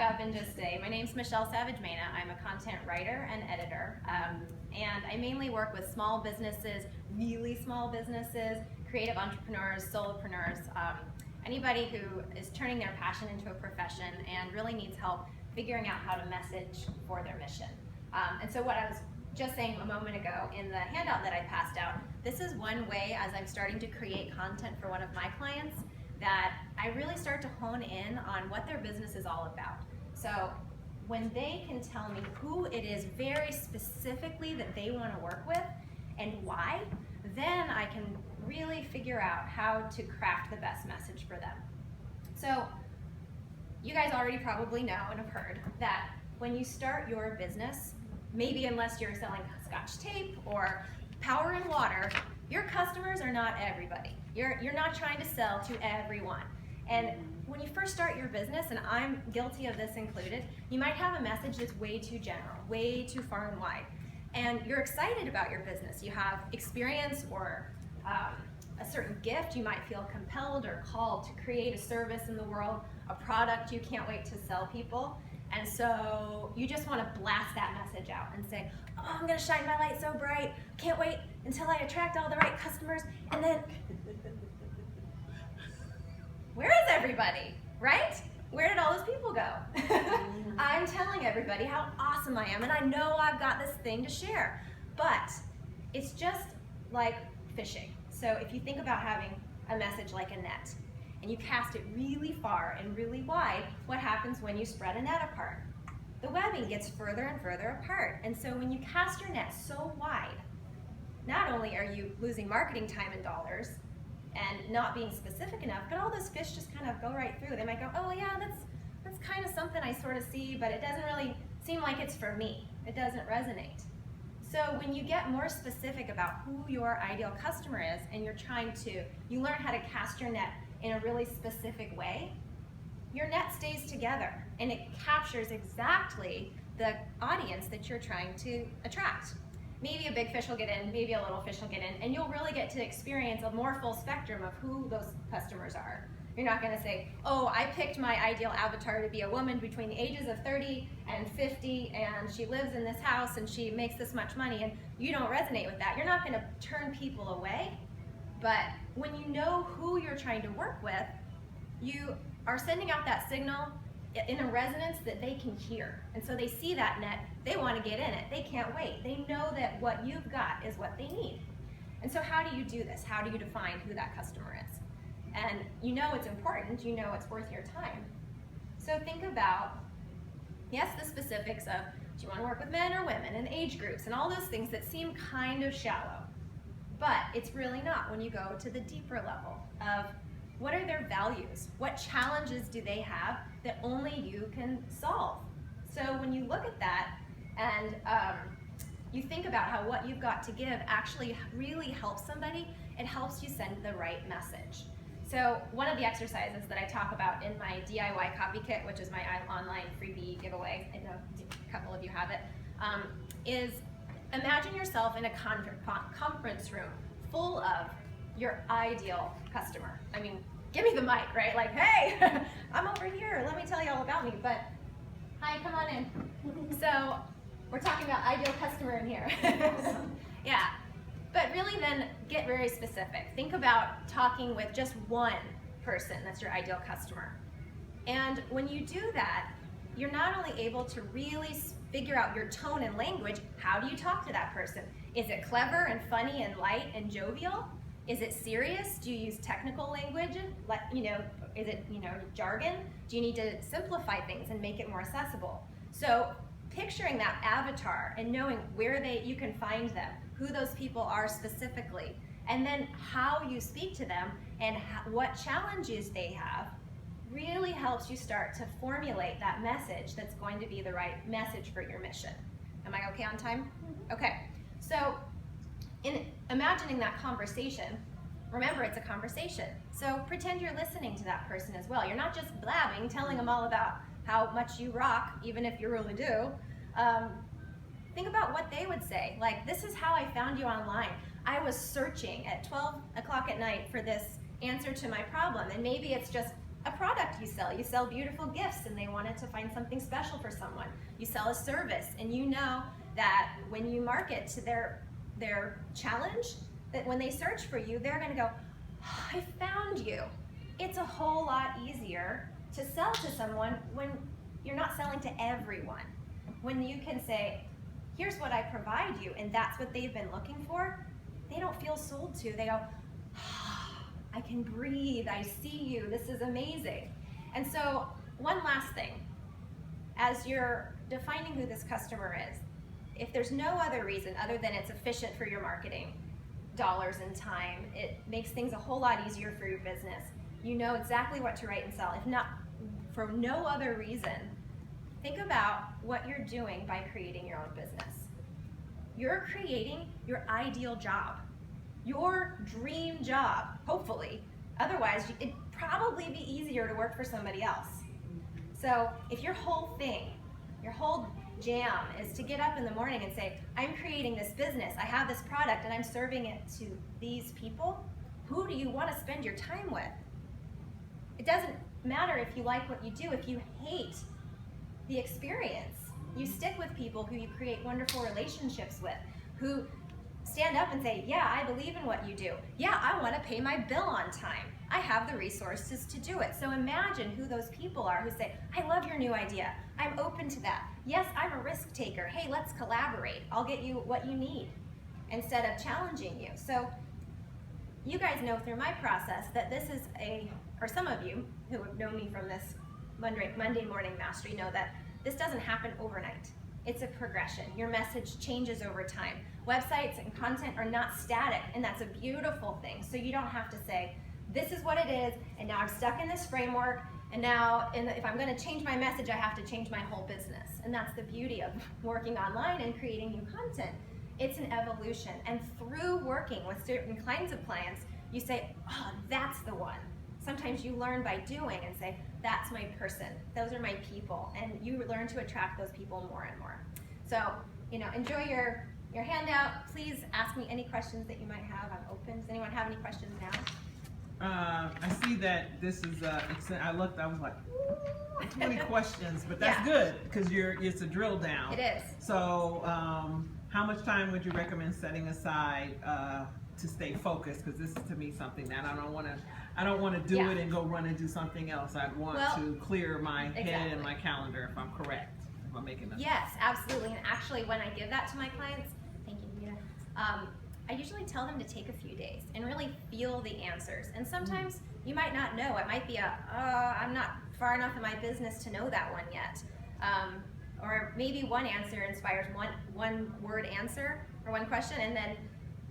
back up and just say, my name's Michelle Savage-Mena. I'm a content writer and editor, and I mainly work with small businesses, really small businesses, creative entrepreneurs, solopreneurs, anybody who is turning their passion into a profession and really needs help figuring out how to message for their mission. And so what I was just saying a moment ago in the handout that I passed out, this is one way as I'm starting to create content for one of my clients that I really start to hone in on what their business is all about. So when they can tell me who it is very specifically that they want to work with and why, then I can really figure out how to craft the best message for them. So you guys already probably know and have heard that when you start your business, maybe unless you're selling Scotch tape or power and water, your customers are not everybody. You're not trying to sell to everyone. And when you first start your business, and I'm guilty of this included, you might have a message that's way too general, way too far and wide. And you're excited about your business. You have experience or a certain gift. You might feel compelled or called to create a service in the world, a product you can't wait to sell people. And so you just want to blast that message out and say, oh, I'm going to shine my light so bright. Can't wait until I attract all the right customers. And then, where is everybody, right? Where did all those people go? I'm telling everybody how awesome I am, and I know I've got this thing to share. But it's just like fishing. So if you think about having a message like a net, and you cast it really far and really wide, what happens when you spread a net apart? The webbing gets further and further apart. And so when you cast your net so wide, not only are you losing marketing time and dollars and not being specific enough, but all those fish just kind of go right through. They might go, oh yeah, that's kind of something I sort of see, but it doesn't really seem like it's for me. It doesn't resonate. So when you get more specific about who your ideal customer is and you learn how to cast your net in a really specific way, your net stays together and it captures exactly the audience that you're trying to attract. Maybe a big fish will get in, maybe a little fish will get in, and you'll really get to experience a more full spectrum of who those customers are. You're not going to say, oh, I picked my ideal avatar to be a woman between the ages of 30 and 50, and she lives in this house and she makes this much money, and you don't resonate with that. You're not going to turn people away. But when you know who you're trying to work with, you are sending out that signal in a resonance that they can hear. And so they see that net, they want to get in it, they can't wait. They know that what you've got is what they need. And so how do you do this? How do you define who that customer is? And you know it's important, you know it's worth your time. So think about, yes, the specifics of, do you want to work with men or women, and age groups, and all those things that seem kind of shallow. But it's really not when you go to the deeper level of what are their values? What challenges do they have that only you can solve? So when you look at that and you think about how what you've got to give actually really helps somebody, it helps you send the right message. So one of the exercises that I talk about in my DIY copy kit, which is my online freebie giveaway, I know a couple of you have it, is imagine yourself in a conference room full of your ideal customer. I mean, give me the mic, right? Like, hey, I'm over here. Let me tell you all about me. But hi, come on in. So we're talking about ideal customer in here. Yeah. But really then get very specific. Think about talking with just one person that's your ideal customer. And when you do that, you're not only able to really figure out your tone and language. How do you talk to that person? Is it clever and funny and light and jovial? Is it serious? Do you use technical language? Is it jargon? Do you need to simplify things and make it more accessible? So picturing that avatar and knowing where you can find them, who those people are specifically, and then how you speak to them and what challenges they have really helps you start to formulate that message that's going to be the right message for your mission. Am I okay on time? Okay. So in imagining that conversation, remember it's a conversation. So pretend you're listening to that person as well. You're not just blabbing, telling them all about how much you rock, even if you really do. Think about what they would say. Like, this is how I found you online. I was searching at 12 o'clock at night for this answer to my problem, and maybe it's just a product you sell. You sell beautiful gifts and they wanted to find something special for someone. You sell a service and you know that when you market to their challenge, that when they search for you, they're gonna go, oh, I found you. It's a whole lot easier to sell to someone when you're not selling to everyone. When you can say, here's what I provide you, and that's what they've been looking for, they don't feel sold to. They go, oh, I can breathe, I see you, this is amazing. And so, one last thing, as you're defining who this customer is, if there's no other reason other than it's efficient for your marketing, dollars and time, it makes things a whole lot easier for your business. You know exactly what to write and sell. If not for no other reason, think about what you're doing by creating your own business. You're creating your ideal job, your dream job, hopefully. Otherwise, it'd probably be easier to work for somebody else. So if your whole thing, your whole jam is to get up in the morning and say, I'm creating this business, I have this product, and I'm serving it to these people, who do you want to spend your time with? It doesn't matter if you like what you do. If you hate the experience, you stick with people who you create wonderful relationships with, who stand up and say, yeah, I believe in what you do. Yeah, I want to pay my bill on time. I have the resources to do it. So imagine who those people are who say, I love your new idea. I'm open to that. Yes, I'm a risk taker. Hey, let's collaborate. I'll get you what you need instead of challenging you. So you guys know through my process that this is or some of you who have known me from this Monday Morning Mastery know that this doesn't happen overnight. It's a progression. Your message changes over time. Websites and content are not static, and that's a beautiful thing. So you don't have to say, this is what it is, and now I'm stuck in this framework, and now if I'm going to change my message, I have to change my whole business. And that's the beauty of working online and creating new content. It's an evolution, and through working with certain kinds of clients, you say, oh, that's the one. Sometimes you learn by doing and say, that's my person, those are my people, and you learn to attract those people more and more. So, enjoy your handout. Please ask me any questions that you might have. I'm open. Does anyone have any questions now? I see that this is, I looked, I was like, ooh, 20 questions, but that's Yeah. good because it's a drill down. It is. So, how much time would you recommend setting aside to stay focused? Because this is to me something that I don't want to do it and go run and do something else. I'd want to clear my head and my calendar if I'm correct. If I'm making that. Yes, absolutely. And actually, when I give that to my clients, thank you, Nita. I usually tell them to take a few days and really feel the answers. And sometimes you might not know. It might be I'm not far enough in my business to know that one yet. Or maybe one answer inspires one word answer or one question, and then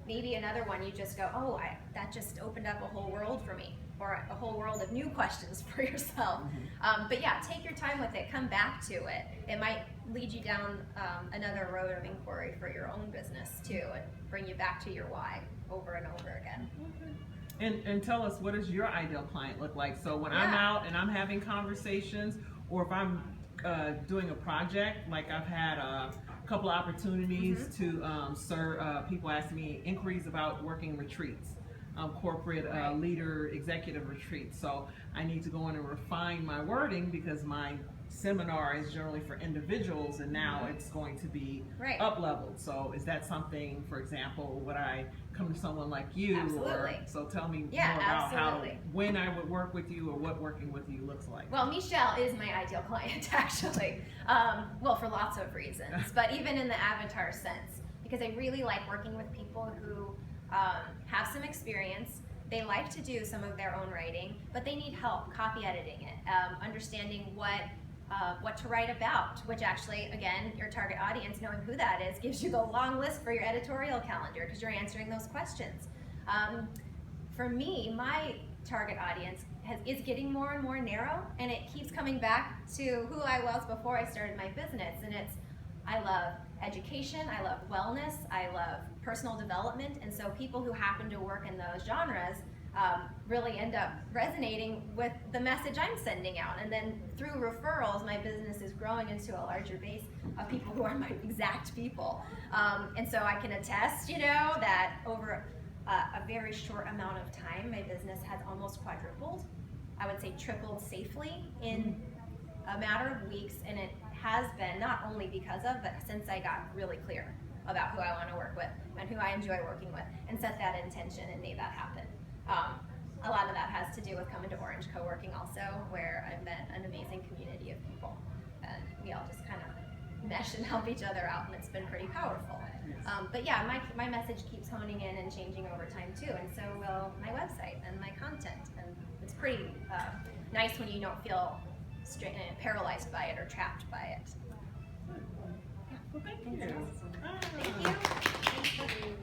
maybe another one you just go, oh, that just opened up a whole world for me, or a whole world of new questions for yourself. But yeah, take your time with it, come back to it. It might lead you down another road of inquiry for your own business too, and bring you back to your why over and over again. And tell us, what does your ideal client look like? So when I'm out and I'm having conversations, or if I'm doing a project, like I've had a couple of opportunities to serve people asking me inquiries about working retreats, corporate leader executive retreats. So I need to go in and refine my wording because my seminar is generally for individuals, and now it's going to be up-leveled. So is that something, for example, would I come to someone like you? Absolutely. So tell me more about when I would work with you, or what working with you looks like. Well, Michelle is my ideal client, actually. Well, for lots of reasons, but even in the avatar sense, because I really like working with people who have some experience. They like to do some of their own writing, but they need help copy editing it, understanding what to write about, which actually, again, your target audience, knowing who that is, gives you the long list for your editorial calendar because you're answering those questions. For me, my target audience is getting more and more narrow, and it keeps coming back to who I was before I started my business, and I love education, I love wellness, I love personal development, and so people who happen to work in those genres really end up resonating with the message I'm sending out. And then through referrals, my business is growing into a larger base of people who are my exact people. And so I can attest, that over a very short amount of time, my business has almost quadrupled. I would say, tripled safely in a matter of weeks, and it has been not only because of, but since I got really clear about who I want to work with and who I enjoy working with, and set that intention and made that happen. A lot of that has to do with coming to Orange Co-working also, where I've met an amazing community of people, and we all just kind of mesh and help each other out, and it's been pretty powerful. But yeah, my message keeps honing in and changing over time too, and so will my website and my content, and it's pretty nice when you don't feel paralyzed by it or trapped by it. Well, thank you. Thank you.